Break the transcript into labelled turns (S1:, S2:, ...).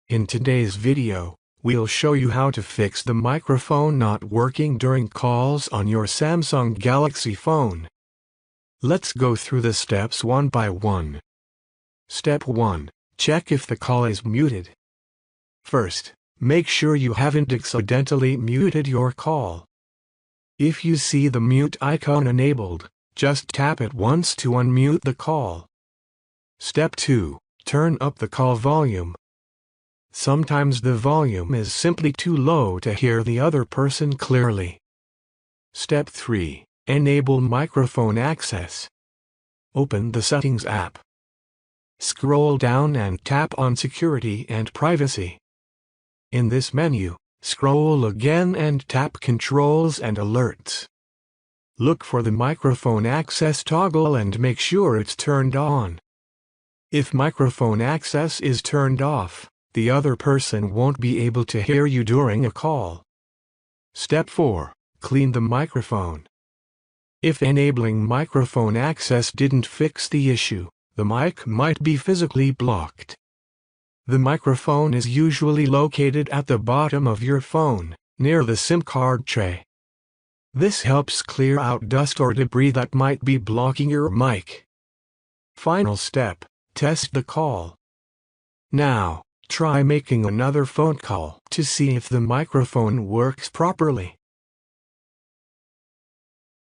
S1: In today's video, we'll show you how to fix the microphone not working during calls on your Samsung Galaxy phone. Let's go through the steps one by one. Step 1. Check if the call is muted. First, make sure you haven't accidentally muted your call. If you see the mute icon enabled, just tap it once to unmute the call. Step 2. Turn up the call volume. Sometimes the volume is simply too low to hear the other person clearly. Step 3. Enable microphone access. Open the Settings app. Scroll down and tap on Security and Privacy. In this menu, scroll again and tap Controls and Alerts. Look for the microphone access toggle and make sure it's turned on. If microphone access is turned off, the other person won't be able to hear you during a call. Step 4. Clean the microphone. If enabling microphone access didn't fix the issue, the mic might be physically blocked. The microphone is usually located at the bottom of your phone, near the SIM card tray. This helps clear out dust or debris that might be blocking your mic. Final step. Test the call. Now, try making another phone call to see if the microphone works properly.